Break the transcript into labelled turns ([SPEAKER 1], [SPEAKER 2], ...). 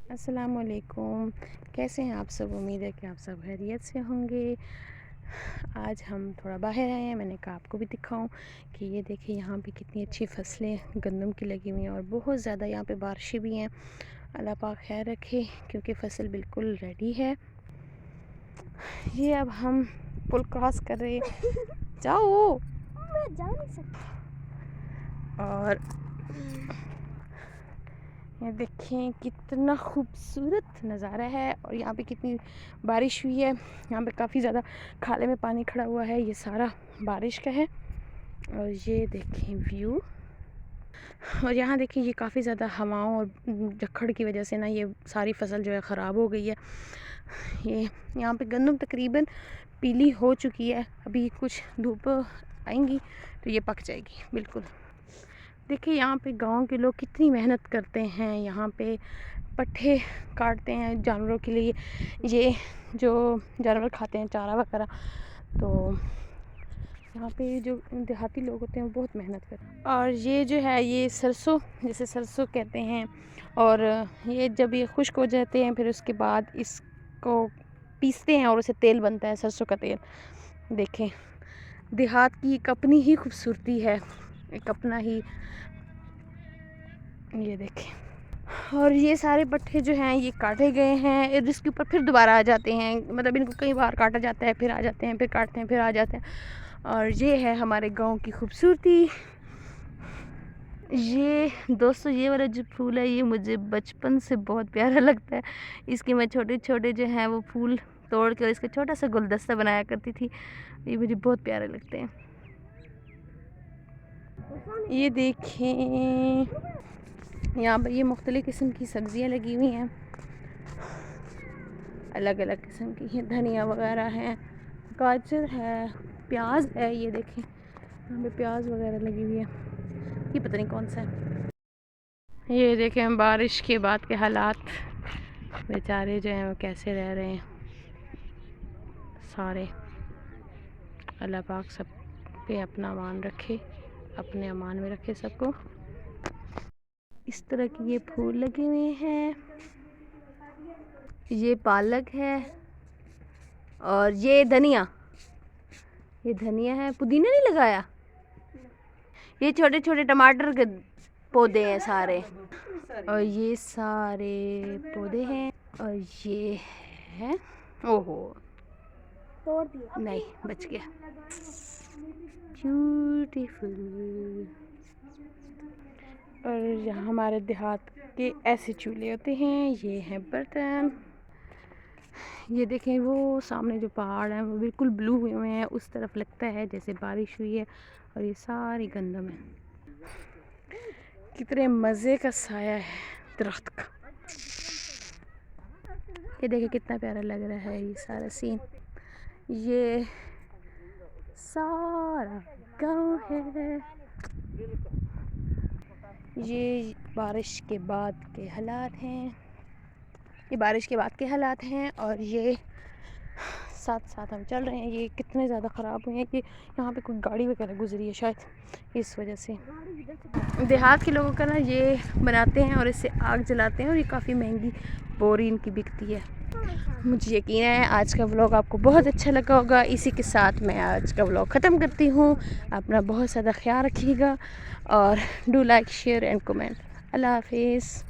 [SPEAKER 1] अस्सलामुअलैकुम। कैसे हैं आप सब? उम्मीद है कि आप सब खैरियत से होंगे। आज हम थोड़ा बाहर आए हैं, मैंने कहा आपको भी दिखाऊं कि ये देखिए यहाँ पे कितनी अच्छी फसलें गंदम की लगी हुई हैं और बहुत ज़्यादा यहाँ पे बारिशें भी हैं। अल्लाह पाक खैर रखे क्योंकि फ़सल बिल्कुल रेडी है। ये अब हम पुल क्रॉस कर रहे हैं। जाओ,
[SPEAKER 2] मैं जा नहीं सकती।
[SPEAKER 1] और ये देखें कितना खूबसूरत नज़ारा है और यहाँ पे कितनी बारिश हुई है। यहाँ पे काफ़ी ज़्यादा खाले में पानी खड़ा हुआ है, ये सारा बारिश का है। और ये देखें व्यू, और यहाँ देखिए ये काफ़ी ज़्यादा हवाओं और झक्खड़ की वजह से ना ये सारी फसल जो है ख़राब हो गई है। ये यहाँ पे गंदम तकरीबन पीली हो चुकी है, अभी कुछ धूप आएंगी तो ये पक जाएगी बिल्कुल। देखिए यहाँ पे गांव के लोग कितनी मेहनत करते हैं, यहाँ पे पट्ठे काटते हैं जानवरों के लिए, ये जो जानवर खाते हैं चारा वगैरह। तो यहाँ पे जो देहाती लोग होते हैं वो बहुत मेहनत करते हैं। और ये जो है ये सरसों, जैसे सरसों कहते हैं, और ये जब ये खुश्क हो जाते हैं फिर उसके बाद इसको पीसते हैं और उसे तेल बनता है, सरसों का तेल। देखें देहात की एक अपनी ही खूबसूरती है, एक अपना ही, ये देखें। और ये सारे पट्ठे जो हैं ये काटे गए हैं, इसके ऊपर फिर दोबारा आ जाते हैं, मतलब इनको कई बार काटा जाता है, फिर आ जाते हैं, फिर काटते हैं, फिर आ जाते हैं। और ये है हमारे गांव की खूबसूरती। ये दोस्तों ये वाला जो फूल है ये मुझे बचपन से बहुत प्यारा लगता है। इसके मैं छोटे छोटे जो हैं वो फूल तोड़ कर इसका छोटा सा गुलदस्ता बनाया करती थी, ये मुझे बहुत प्यारे लगते हैं। ये देखें यहाँ पर ये मुख्तलिफ़ किस्म की सब्ज़ियाँ लगी हुई हैं, अलग अलग किस्म की हैं, धनिया वगैरह हैं, गाजर है, प्याज है। ये देखें यहाँ पे प्याज वगैरह लगी हुई है, ये पता नहीं कौन सा है। ये देखें बारिश के बाद के हालात, बेचारे जो हैं वो कैसे रह रहे हैं सारे। अल्लाह पाक सब पे अपना अमान रखे, अपने अमान में रखे सबको। इस तरह के ये फूल लगे हुए हैं, ये पालक है, और ये धनिया है। पुदीना नहीं लगाया, ये छोटे छोटे टमाटर के पौधे हैं सारे, और ये सारे पौधे हैं। और ये है, ओहो
[SPEAKER 2] तोड़ दिया,
[SPEAKER 1] नहीं बच गया, ब्यूटीफुल। और यहाँ हमारे देहात के ऐसे चूल्हे होते हैं, ये हैं बर्तन। ये देखें वो सामने जो पहाड़ हैं वो बिल्कुल ब्लू हुए हुए हैं, उस तरफ लगता है जैसे बारिश हुई है, और ये सारी गंदम है। कितने मज़े का साया है दरख्त का। ये देखिए कितना प्यारा लग रहा है ये सारा सीन। ये सारा गांव है। ये बारिश के बाद के हालात हैं, ये बारिश के बाद के हालात हैं, और ये साथ साथ हम चल रहे हैं। ये कितने ज़्यादा ख़राब हुए हैं कि यहाँ पे कोई गाड़ी वगैरह गुजरी है शायद, इस वजह से। देहात के लोगों का ना ये बनाते हैं और इससे आग जलाते हैं, और ये काफ़ी महंगी बोरी इनकी बिकती है। मुझे यकीन है आज का व्लॉग आपको बहुत अच्छा लगा होगा। इसी के साथ मैं आज का व्लॉग ख़त्म करती हूँ। अपना बहुत ज़्यादा ख्याल रखिएगा और do like share and comment. Allah हाफिज़।